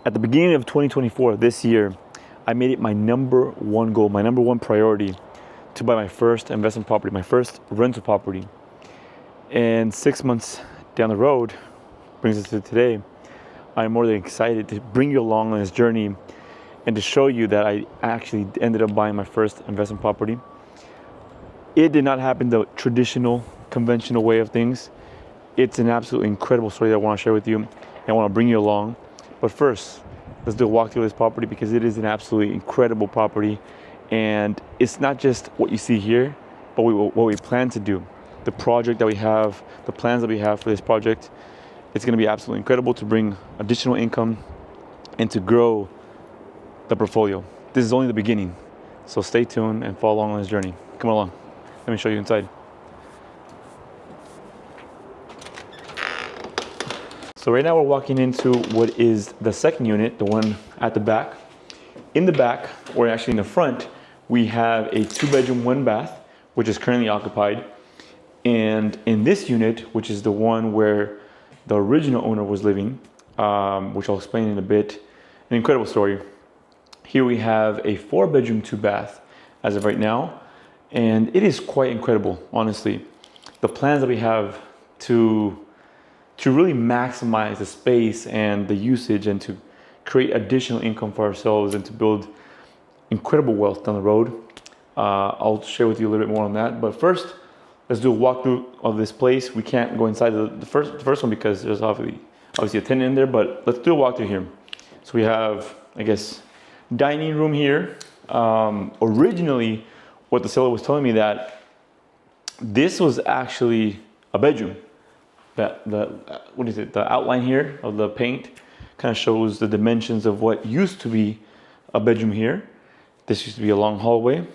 At the beginning of 2024, this year, I made it my number one goal, my number one priority to buy my first investment property, my first rental property. And 6 months down the road, brings us to today, I'm more than excited to bring you along on this journey and to show you that I actually ended up buying my first investment property. It did not happen the traditional, conventional way of things. It's an absolutely incredible story that I want to share with you, and I want to bring you along. But first, let's do a walk through this property because it is an absolutely incredible property. And it's not just what you see here, but what we plan to do. The project that we have, the plans that we have for this project, it's going to be absolutely incredible to bring additional income and to grow the portfolio. This is only the beginning. So stay tuned and follow along on this journey. Come along. Let me show you inside. So right now we're walking into what is the second unit, the one at the back. In the back, or actually in the front, we have a 2-bedroom, 1-bath, which is currently occupied. And in this unit, which is the one where the original owner was living, which I'll explain in a bit, an incredible story. Here we have a 4-bedroom, 2-bath as of right now. And it is quite incredible, honestly. The plans that we have to really maximize the space and the usage and to create additional income for ourselves and to build incredible wealth down the road. I'll share with you a little bit more on that. But first, let's do a walkthrough of this place. We can't go inside the first one because there's obviously a tenant in there, but let's do a walkthrough here. So we have, I guess, dining room here. Originally, what the seller was telling me that this was actually a bedroom. The outline here of the paint kind of shows the dimensions of what used to be a bedroom here. This used to be a long hallway.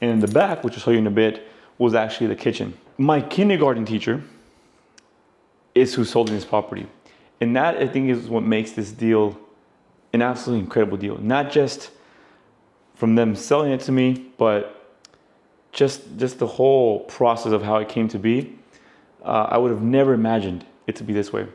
And in the back, which I'll show you in a bit, was actually the kitchen. My kindergarten teacher is who sold me this property. And that, I think, is what makes this deal an absolutely incredible deal. Not just from them selling it to me, but just the whole process of how it came to be. I would have never imagined it to be this way.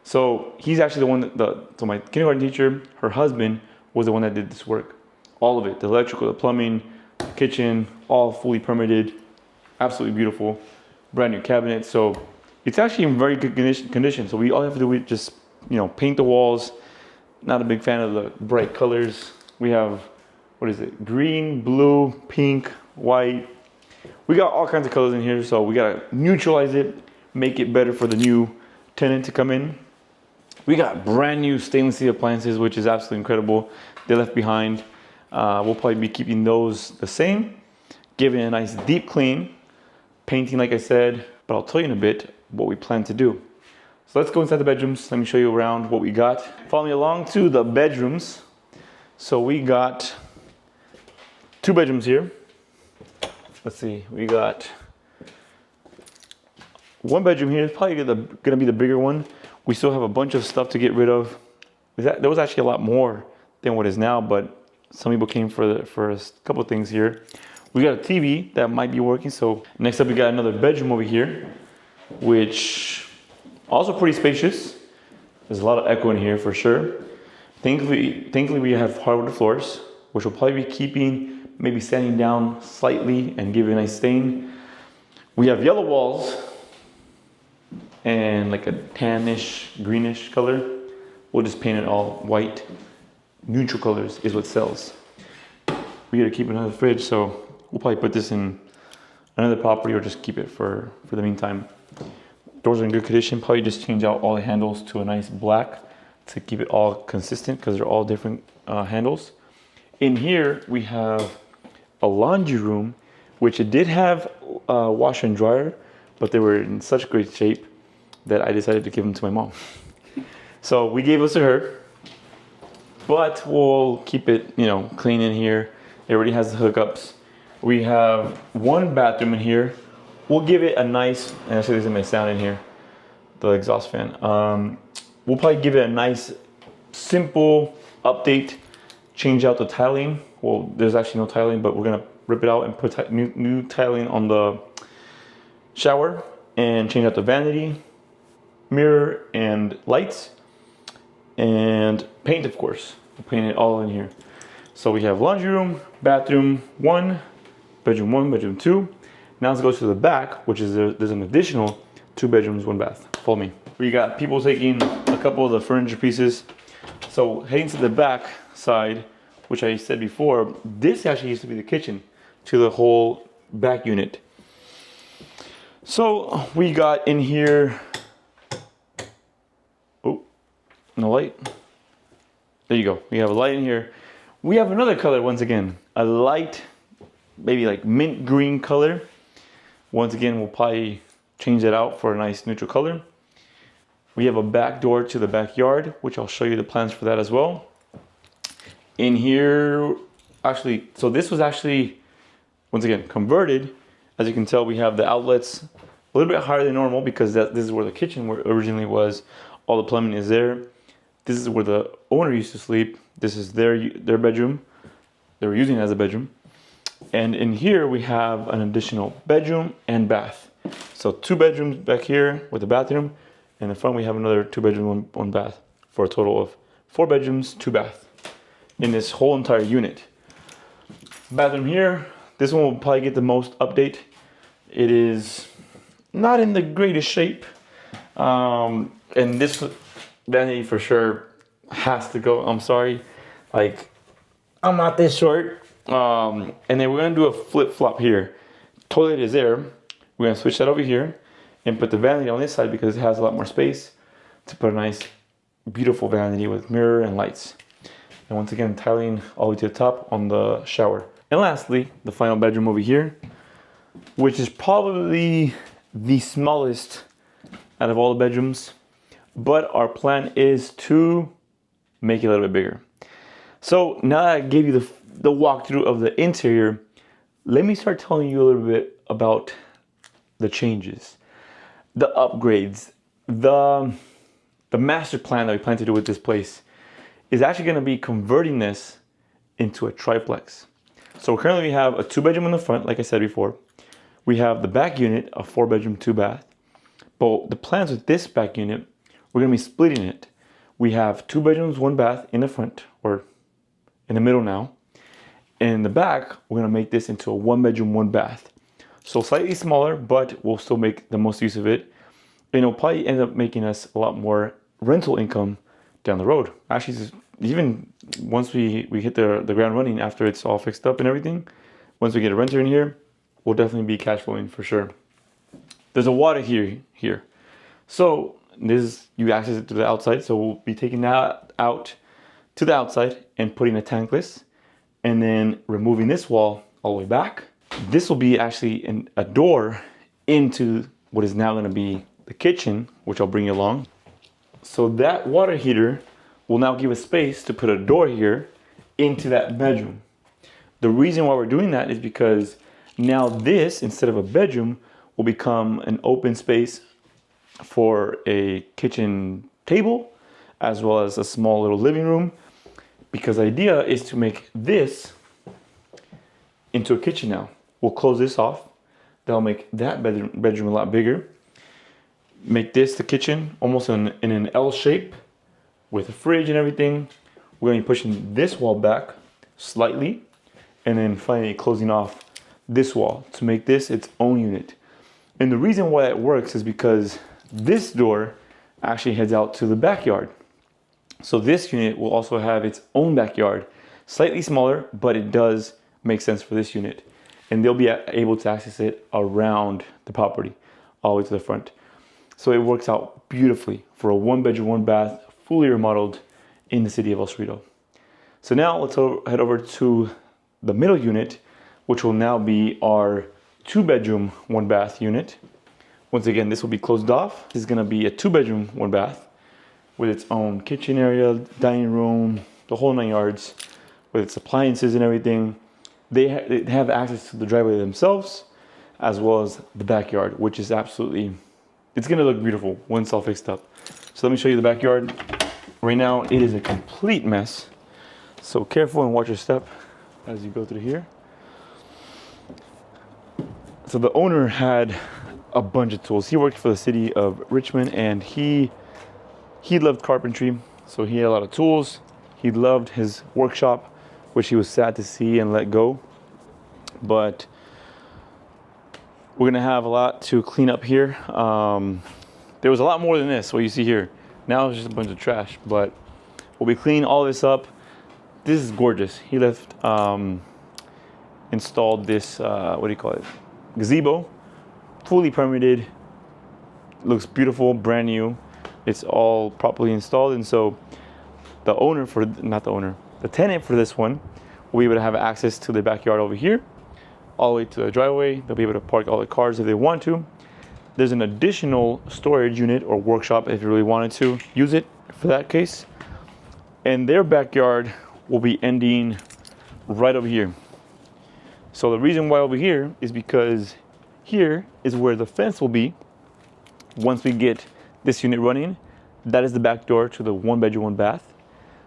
So he's actually the one so my kindergarten teacher, her husband, was the one that did this work. All of it, the electrical, the plumbing, the kitchen, all fully permitted, absolutely beautiful, brand new cabinet. So it's actually in very good condition. So all we have to do is just, paint the walls. Not a big fan of the bright colors. We have, green, blue, pink, white. We got all kinds of colors in here, so we gotta neutralize it, make it better for the new tenant to come in. We got brand new stainless steel appliances, which is absolutely incredible. They left behind. We'll probably be keeping those the same, giving it a nice deep clean, painting like I said, but I'll tell you in a bit what we plan to do. So let's go inside the bedrooms. Let me show you around what we got. Follow me along to the bedrooms. So we got 2 bedrooms here. Let's see, we got 1 bedroom here. It's probably gonna be the bigger one. We still have a bunch of stuff to get rid of. There was actually a lot more than what is now, but some people came for a couple of things here. We got a TV that might be working. So next up, we got another bedroom over here, which also pretty spacious. There's a lot of echo in here for sure. Thankfully we have hardwood floors, which will probably be keeping, maybe sanding down slightly and give it a nice stain. We have yellow walls and like a tannish, greenish color. We'll just paint it all white. Neutral colors is what sells. We gotta keep another fridge, so we'll probably put this in another property or just keep it for the meantime. Doors are in good condition. Probably just change out all the handles to a nice black to keep it all consistent because they're all different handles. In here, we have a laundry room, which it did have a washer and dryer, but they were in such great shape that I decided to give them to my mom. So we gave those to her, but we'll keep it, clean in here. It already has the hookups. We have 1 bathroom in here. We'll give it a nice, and actually there's my sound in here, the exhaust fan. We'll probably give it a nice, simple update, change out the tiling. Well, there's actually no tiling, but we're gonna rip it out and put new tiling on the shower and change out the vanity, mirror, and lights. and paint, of course. We'll paint it all in here. So we have laundry room, bathroom one, bedroom two. Now let's go to the back, which is there's an additional 2 bedrooms, 1 bath. Follow me. We got people taking a couple of the furniture pieces. So heading to the back side, which I said before, this actually used to be the kitchen to the whole back unit. So we got in here, oh, no light. There you go. We have a light in here. We have another color once again, a light, maybe like mint green color. Once again, we'll probably change that out for a nice neutral color. We have a back door to the backyard, which I'll show you the plans for that as well. In here, actually, so this was actually, once again, converted. As you can tell, we have the outlets a little bit higher than normal because this is where the kitchen originally was. All the plumbing is there. This is where the owner used to sleep. This is their bedroom. They were using it as a bedroom. And in here, we have an additional bedroom and bath. So 2 bedrooms back here with a bathroom. In the front, we have another 2 bedroom, 1 bath for a total of 4 bedrooms, 2 baths in this whole entire unit. Bathroom here, this one will probably get the most update. It is not in the greatest shape. And this vanity for sure has to go. I'm sorry, like I'm not this short. And then we're gonna do a flip flop here. Toilet is there. We're gonna switch that over here and put the vanity on this side because it has a lot more space to put a nice, beautiful vanity with mirror and lights. And once again, tiling all the way to the top on the shower. And lastly, the final bedroom over here, which is probably the smallest out of all the bedrooms, but our plan is to make it a little bit bigger. So now that I gave you the walkthrough of the interior, let me start telling you a little bit about the changes, the upgrades, the master plan that we plan to do with this place is actually going to be converting this into a triplex. So currently we have a 2 bedroom in the front, like I said before. We have the back unit, a 4 bedroom, 2 bath. But the plans with this back unit, we're going to be splitting it. We have 2 bedrooms, 1 bath in the front, or in the middle now. And in the back, we're going to make this into a 1 bedroom, 1 bath. So slightly smaller, but we'll still make the most use of it. And it'll probably end up making us a lot more rental income down the road. Actually, even once we hit the ground running after it's all fixed up and everything, once we get a renter in here, we'll definitely be cash flowing for sure. There's a water here. So this, you access it to the outside. So we'll be taking that out to the outside and putting a tankless and then removing this wall all the way back. This will be actually a door into what is now going to be the kitchen, which I'll bring you along. So that water heater will now give us space to put a door here into that bedroom. The reason why we're doing that is because now this, instead of a bedroom, will become an open space for a kitchen table, as well as a small little living room, because the idea is to make this into a kitchen now. We'll close this off. That'll make that bedroom a lot bigger. Make this the kitchen, almost in an L shape with a fridge and everything. We're going to be pushing this wall back slightly and then finally closing off this wall to make this its own unit. And the reason why it works is because this door actually heads out to the backyard. So this unit will also have its own backyard, slightly smaller, but it does make sense for this unit. And they'll be able to access it around the property, all the way to the front. So it works out beautifully for a 1 bedroom, 1 bath, fully remodeled in the city of El Cerrito. So now let's head over to the middle unit, which will now be our 2 bedroom, 1 bath unit. Once again, this will be closed off. This is gonna be a 2 bedroom, 1 bath with its own kitchen area, dining room, the whole 9 yards, with its appliances and everything. They have access to the driveway themselves, as well as the backyard, which is absolutely, it's gonna look beautiful once all fixed up. So let me show you the backyard. Right now, it is a complete mess. So careful and watch your step as you go through here. So the owner had a bunch of tools. He worked for the city of Richmond and he loved carpentry. So he had a lot of tools. He loved his workshop, which he was sad to see and let go. But we're gonna have a lot to clean up here. There was a lot more than this, what you see here. Now it's just a bunch of trash, but we'll be cleaning all this up. This is gorgeous. He installed this, what do you call it? Gazebo, fully permitted. Looks beautiful, brand new. It's all properly installed. And so the tenant for this one will be able to have access to the backyard over here, all the way to the driveway. They'll be able to park all the cars if they want to. There's an additional storage unit or workshop if you really wanted to use it for that case. And their backyard will be ending right over here. So the reason why over here is because here is where the fence will be. Once we get this unit running, that is the back door to the 1-bedroom, 1-bath.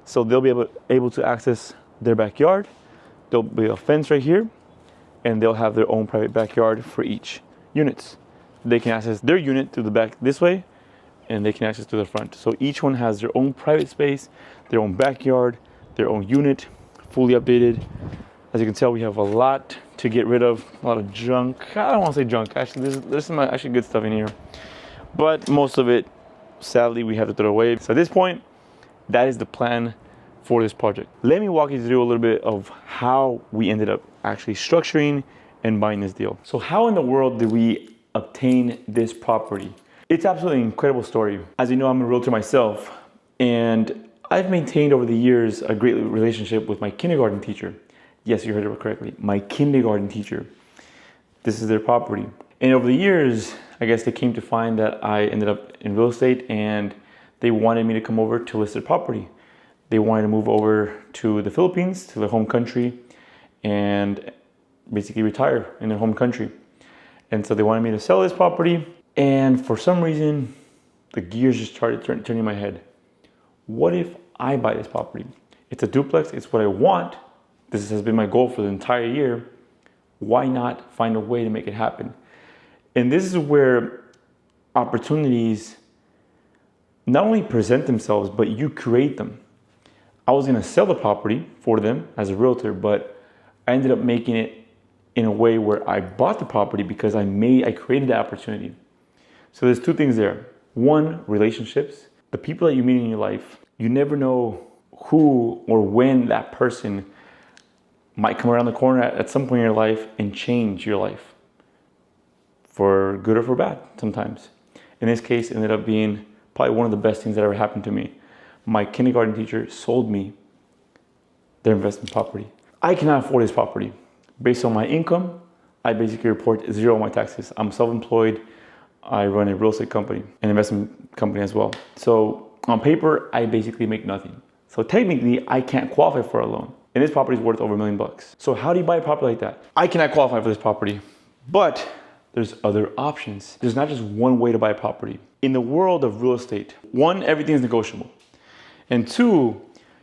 So they'll be able to access their backyard. There'll be a fence right here, and they'll have their own private backyard for each units. They can access their unit through the back this way, and they can access to the front. So each one has their own private space, their own backyard, their own unit, fully updated. As you can tell, we have a lot to get rid of, a lot of junk. I don't want to say junk, actually, there's some actually good stuff in here. But most of it, sadly, we have to throw away. So at this point, that is the plan for this project. Let me walk you through a little bit of how we ended up actually structuring and buying this deal. So how in the world did we obtain this property? It's absolutely an incredible story. As you know, I'm a realtor myself, and I've maintained over the years a great relationship with my kindergarten teacher. Yes, you heard it correctly, my kindergarten teacher. This is their property. And over the years, I guess they came to find that I ended up in real estate, and they wanted me to come over to list their property. They wanted to move over to the Philippines, to their home country, and basically retire in their home country. And so they wanted me to sell this property. And for some reason, the gears just started turning in my head. What if I buy this property? It's a duplex, it's what I want. This has been my goal for the entire year. Why not find a way to make it happen? And this is where opportunities not only present themselves, but you create them. I was gonna sell the property for them as a realtor, but I ended up making it in a way where I bought the property because I created the opportunity. So there's two things there. One, relationships. The people that you meet in your life, you never know who or when that person might come around the corner at some point in your life and change your life. For good or for bad, sometimes. In this case, it ended up being probably one of the best things that ever happened to me. My kindergarten teacher sold me their investment property. I cannot afford this property. Based on my income, I basically report zero on my taxes. I'm self-employed. I run a real estate company, an investment company as well. So on paper, I basically make nothing. So technically, I can't qualify for a loan. And this property is worth over $1 million. So how do you buy a property like that? I cannot qualify for this property, but there's other options. There's not just one way to buy a property. In the world of real estate, one, everything is negotiable. And two,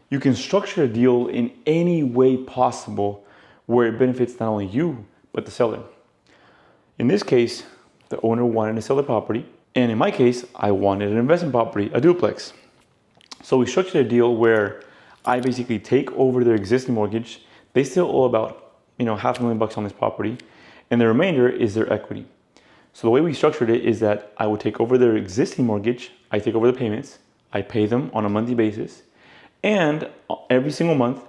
you can structure a deal in any way possible where it benefits not only you, but the seller. In this case, the owner wanted to sell the property. And in my case, I wanted an investment property, a duplex. So we structured a deal where I basically take over their existing mortgage. They still owe about, $500,000 on this property, and the remainder is their equity. So the way we structured it is that I would take over their existing mortgage. I take over the payments. I pay them on a monthly basis. And every single month,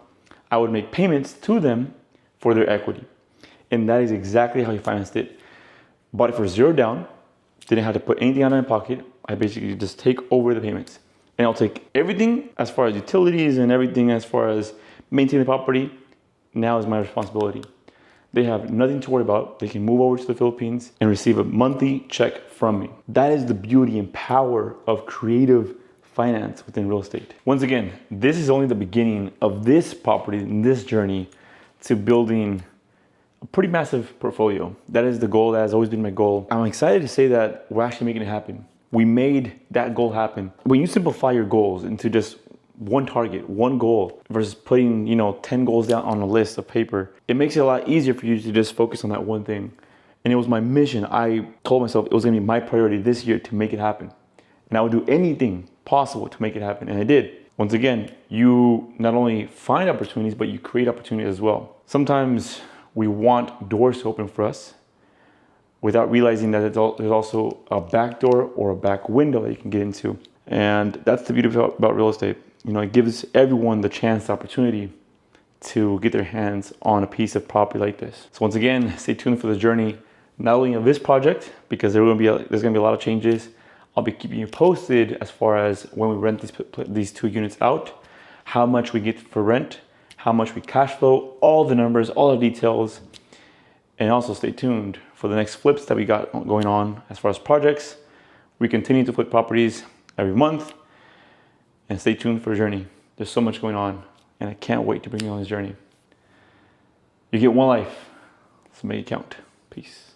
I would make payments to them for their equity. And that is exactly how he financed it. Bought it for zero down. Didn't have to put anything out of my pocket. I basically just take over the payments. And I'll take everything as far as utilities and everything as far as maintaining the property. Now is my responsibility. They have nothing to worry about. They can move over to the Philippines and receive a monthly check from me. That is the beauty and power of creative finance within real estate. Once again, this is only the beginning of this property and this journey to building a pretty massive portfolio. That is the goal. That has always been my goal. I'm excited to say that we're actually making it happen. We made that goal happen. When you simplify your goals into just one target, one goal, versus putting 10 goals down on a list of paper, it makes it a lot easier for you to just focus on that one thing. And it was my mission. I told myself it was gonna be my priority this year to make it happen. And I would do anything possible to make it happen, and I did. Once again, you not only find opportunities, but you create opportunities as well. Sometimes we want doors to open for us without realizing that there's also a back door or a back window that you can get into. And that's the beauty about real estate. You know, it gives everyone the chance, the opportunity to get their hands on a piece of property like this. So once again, stay tuned for the journey, not only of this project, because there's gonna be a lot of changes. I'll be keeping you posted as far as when we rent these 2 units out, how much we get for rent, how much we cash flow, all the numbers, all the details. And also stay tuned for the next flips that we got going on as far as projects. We continue to flip properties every month, and stay tuned for the journey. There's so much going on, and I can't wait to bring you on this journey. You get one life, so make it count. Peace.